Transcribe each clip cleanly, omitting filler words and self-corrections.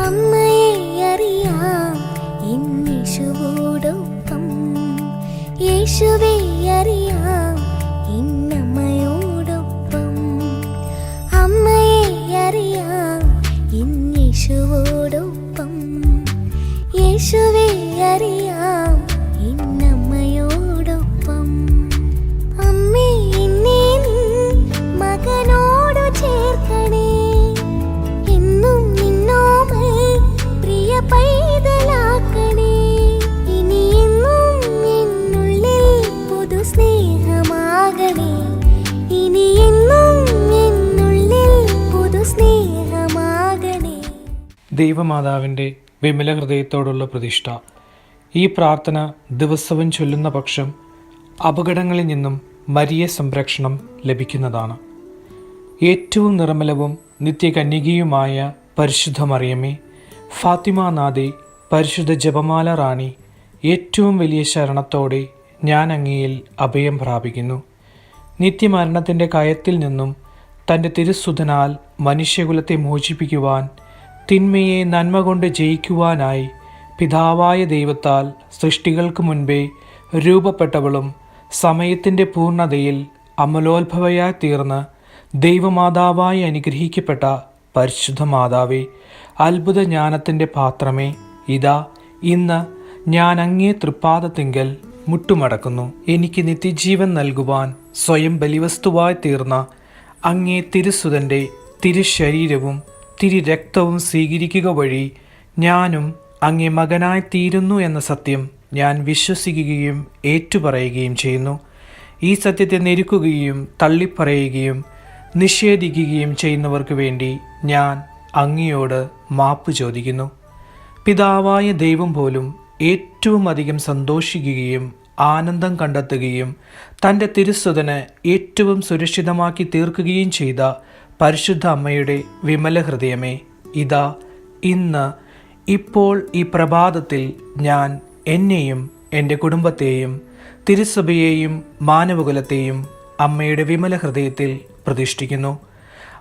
അമ്മയെ അറിയാം യേശുവോടൊപ്പം, യേശുവെ അറിയാം ഇന്നമ്മയോടൊപ്പം. അമ്മയെ അറിയാം യേശുവോടൊപ്പം, യേശുവെ അറിയാം ഇന്നമ്മയോടൊപ്പം. അമ്മേ എന്നെ നിൻ മകനോടു ചേർക്കണേ, എന്നും നിന്നോമൽ പ്രിയ പൈതലാക്കണേ. ഇനി എന്നും എന്നുള്ളിൽ പുതു സ്നേഹമാകണേ, ഇനി എന്നും എന്നുള്ളിൽ പുതു സ്നേഹമാകണേ. ദൈവമാതാവിൻ്റെ വിമല ഹൃദയത്തോടുള്ള പ്രതിഷ്ഠ. ഈ പ്രാർത്ഥന ദിവസവും ചൊല്ലുന്ന പക്ഷം അപകടങ്ങളിൽ നിന്നും മരിയ സംരക്ഷണം ലഭിക്കുന്നതാണ്. ഏറ്റവും നിർമ്മലവും നിത്യകന്യകയുമായ പരിശുദ്ധ മറിയമേ, ഫാത്തിമാനാഥേ, പരിശുദ്ധ ജപമാല റാണി, ഏറ്റവും വലിയ ശരണത്തോടെ ഞാൻ അങ്ങയിൽ അഭയം പ്രാപിക്കുന്നു. നിത്യമരണത്തിൻ്റെ കയത്തിൽ നിന്നും തൻ്റെ തിരുസുതനാൽ മനുഷ്യകുലത്തെ മോചിപ്പിക്കുവാൻ, തിന്മയെ നന്മ കൊണ്ട് ജയിക്കുവാനായി പിതാവായ ദൈവത്താൽ സൃഷ്ടികൾക്ക് മുൻപേ രൂപപ്പെട്ടവളും സമയത്തിൻ്റെ പൂർണ്ണതയിൽ അമലോത്ഭവയായി തീർന്ന് ദൈവമാതാവായി അനുഗ്രഹിക്കപ്പെട്ട പരിശുദ്ധ മാതാവേ, അത്ഭുത ജ്ഞാനത്തിൻ്റെ പാത്രമേ, ഇതാ ഇന്ന് ഞാൻ അങ്ങേ തൃപ്പാദത്തിങ്കൽ മുട്ടുമടക്കുന്നു. എനിക്ക് നിത്യജീവൻ നൽകുവാൻ സ്വയം ബലിവസ്തുവായി തീർന്ന അങ്ങേ തിരുസുതൻ്റെ തിരുശരീരവും തിരുരക്തവും സ്വീകരിക്കുക വഴി ഞാനും അങ്ങേ മകനായി തീരുന്നു എന്ന സത്യം ഞാൻ വിശ്വസിക്കുകയും ഏറ്റുപറയുകയും ചെയ്യുന്നു. ഈ സത്യത്തെ ഞെരുക്കുകയും തള്ളിപ്പറയുകയും നിഷേധിക്കുകയും ചെയ്യുന്നവർക്ക് വേണ്ടി ഞാൻ അങ്ങയോട് മാപ്പ് ചോദിക്കുന്നു. പിതാവായ ദൈവം പോലും ഏറ്റവും അധികം സന്തോഷിക്കുകയും ആനന്ദം കണ്ടെത്തുകയും തൻ്റെ തിരുസുതന് ഏറ്റവും സുരക്ഷിതമാക്കി തീർക്കുകയും ചെയ്ത പരിശുദ്ധ അമ്മയുടെ വിമല ഹൃദയമേ, ഇതാ ഇന്ന് ഇപ്പോൾ ഈ പ്രഭാതത്തിൽ ഞാൻ എന്നെയും എൻ്റെ കുടുംബത്തെയും തിരുസഭയെയും മാനവകുലത്തെയും അമ്മയുടെ വിമല ഹൃദയത്തിൽ പ്രതിഷ്ഠിക്കുന്നു.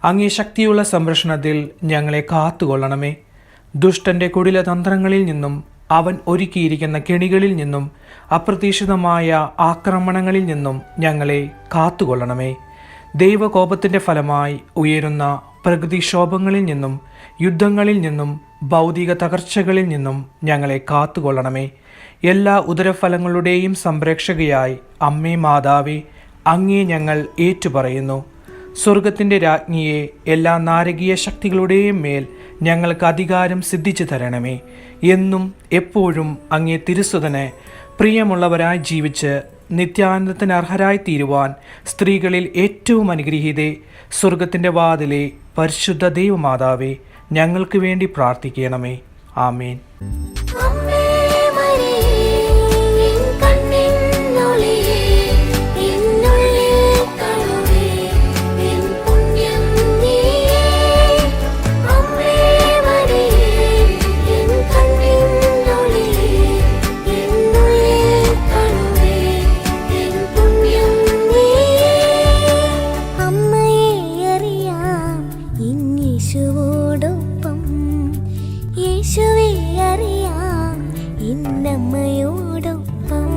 അങ്ങേ ശക്തിയുള്ള സംരക്ഷണത്തിൽ ഞങ്ങളെ കാത്തുകൊള്ളണമേ. ദുഷ്ടൻ്റെ കുടില തന്ത്രങ്ങളിൽ നിന്നും അവൻ ഒരുക്കിയിരിക്കുന്ന കെണികളിൽ നിന്നും അപ്രതീക്ഷിതമായ ആക്രമണങ്ങളിൽ നിന്നും ഞങ്ങളെ കാത്തുകൊള്ളണമേ. ദൈവകോപത്തിൻ്റെ ഫലമായി ഉയരുന്ന പ്രകൃതിക്ഷോഭങ്ങളിൽ നിന്നും യുദ്ധങ്ങളിൽ നിന്നും ഭൗതിക തകർച്ചകളിൽ നിന്നും ഞങ്ങളെ കാത്തുകൊള്ളണമേ. എല്ലാ ഉദരഫലങ്ങളുടെയും സംരക്ഷകയായി അമ്മേ മാതാവേ, അങ്ങേ ഞങ്ങൾ ഏറ്റുപറയുന്നു. സ്വർഗത്തിൻ്റെ രാജ്ഞിയെ, എല്ലാ നാരകീയ ശക്തികളുടെയും മേൽ ഞങ്ങൾക്ക് അധികാരം സിദ്ധിച്ചു തരണമേ. എന്നും എപ്പോഴും അങ്ങേ തിരുസുതനെ പ്രിയമുള്ളവരായി ജീവിച്ച് നിത്യാനന്ദത്തിന് അർഹരായി തീരുവാൻ സ്ത്രീകളിൽ ഏറ്റവും അനുഗ്രഹീതേ, സ്വർഗത്തിൻ്റെ വാതിലെ പരിശുദ്ധ ദൈവമാതാവേ, ഞങ്ങൾക്ക് വേണ്ടി പ്രാർത്ഥിക്കണമേ. ആമേൻ. യേശുവെ അറിയാം ഇന്നമ്മയോടൊപ്പം.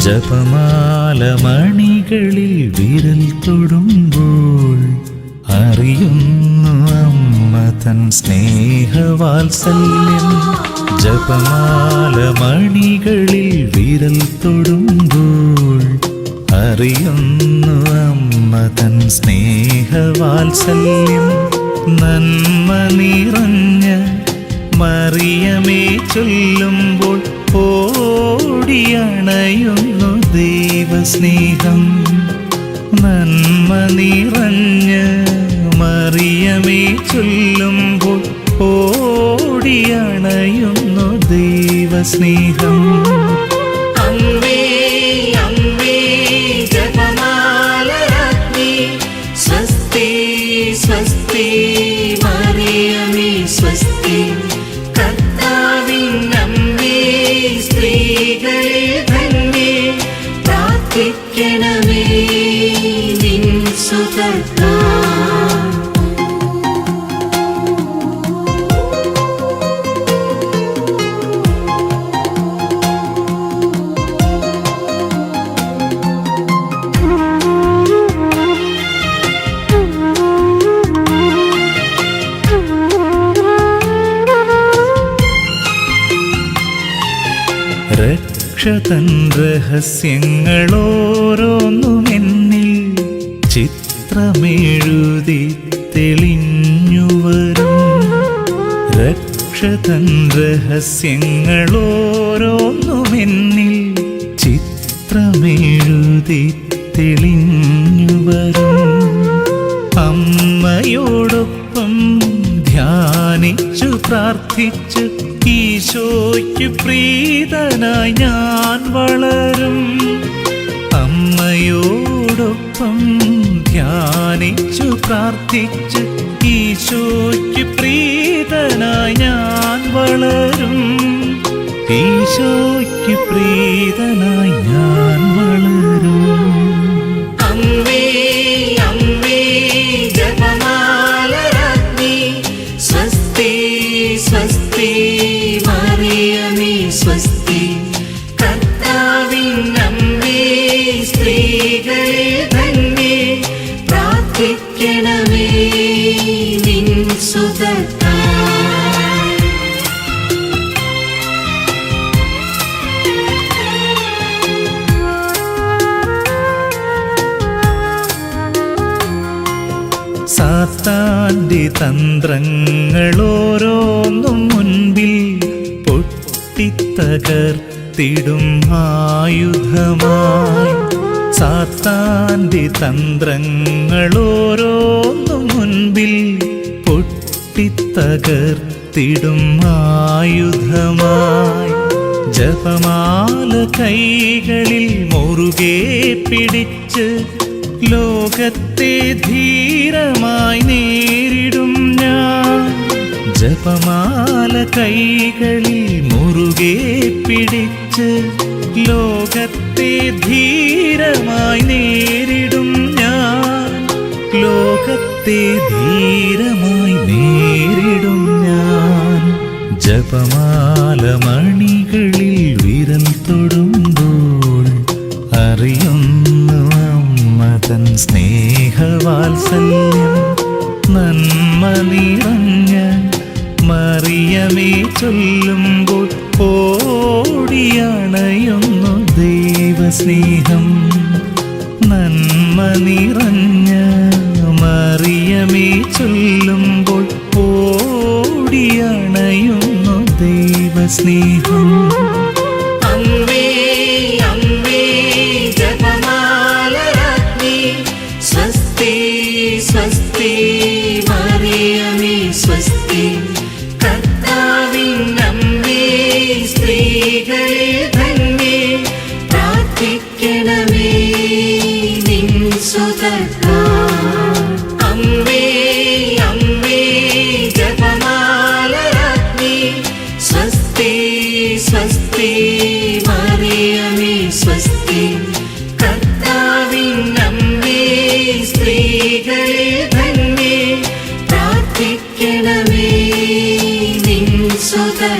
ജപമാല മണികളിൽ വിരൽ തൊടുമ്പോൾ അറിയുന്നു അമ്മ തൻ സ്നേഹവാത്സല്യം. ജപമാല മണികളിൽ വിരൽ തൊടുമ്പോൾ അറിയുന്നു അമ്മ തൻ സ്നേഹവാത്സല്യം. നന്മ നിറഞ്ഞ മറിയമേ ചൊല്ലുമ്പോൾ ഓടിയണയുന്നു ദൈവസ്നേഹം. നന്മ നിറഞ്ഞ മറിയമേ ചൊല്ലുമ്പോൾ ഓടിയണയുന്നു ദൈവസ്നേഹം. അമ്മേ അമ്മേ ജപമാലരാജ്ഞി സ്വസ്തി സ്വസ്തി മറിയമേ സ്വസ്തി. കർത്താവിനമ്മേ സ്ത്രീകളിൽ ധന്യേ പ്രാർത്ഥിക്കണമേ നിൻ സുതർത്താൽ. രക്ഷതൻ രഹസ്യങ്ങളോരോന്നുമെന്നിൽ ചിത്രമെഴുതി തെളിഞ്ഞുവരും. രക്ഷതൻ രഹസ്യങ്ങളോരോന്നുമെന്നിൽ ചിത്രമെഴുതി തെളിഞ്ഞുവരും. അമ്മയോടൊപ്പം ധ്യാനിച്ചു പ്രാർത്ഥിച്ചു ഈശോയ്ക്ക് പ്രീതനായി ഞാൻ വളരും. അമ്മയോടൊപ്പം ധ്യാനിച്ചു പ്രാർത്ഥിച്ച് ഈശോയ്ക്ക് പ്രീതനായി ഞാൻ വളരും. ഈശോയ്ക്ക് പ്രീതനായി ഞാൻ വളരും. അമ്മേ അമ്മേ ജപമാലരാജ്ഞി സ്വസ്തി സ്വസ്തി മറിയമേ സ്വസ്തി. കർത്താവിനമ്മേ സ്ത്രീകളിൽ ധന്യേ പ്രാർത്ഥിക്കണമേ നിൻ സുതർത്താൽ. സാത്താന്റെ തന്ത്രങ്ങളോരോന്നും മുൻപിൽ പൊട്ടിത്തകർത്തിടും ആയുധമായി. സാത്താന്റെ തന്ത്രങ്ങളോരോന്നും മുൻപിൽ പൊട്ടിത്തകർത്തിടും ആയുധമായി. ജപമാല കൈകളിൽ മുറുകെ പിടിച്ച് ലോകത്തെ ധീരമായി നേരിടും ഞാൻ. ജപമാല കൈകളിൽ മുറുകെ പിടിച്ച് ലോകത്തെ ധീരമായി നേരിടും ഞാൻ. ലോകത്തെ ധീരമായി നേരിടും ഞാൻ. ജപമാല മണികളിൽ വിരൽ തൊടുമ്പോൾ അറിയുന്നു അമ്മ തൻ സ്നേഹവാത്സല്യം. നന്മ നിറഞ്ഞ മറിയമേ ചൊല്ലുമ്പോൾ ഓടിയണയുന്നു ദൈവസ്നേഹം. നന്മ നിറഞ്ഞ മറിയമേ ചൊല്ലുമ്പോൾ ഓടിയണയുന്നു ദൈവസ്നേഹം. അമ്മേ അമ്മേ ജപമാലരാജ്ഞി സ്വസ്തി സ്വസ്തി മറിയമേ സ്വസ്തി. കർത്താവിനമ്മേ സ്ത്രീകളിൽ ധന്യേ പ്രാർത്ഥിക്കണമേ നിൻ സുതർത്താൽ. അമ്മേ അമ്മേ സ്വസ്തി കർത്താവിൻ അമ്മേ സ്ത്രീകളിൽ ധന്യേ പ്രാർത്ഥിക്കണമേ നിൻ സുതർ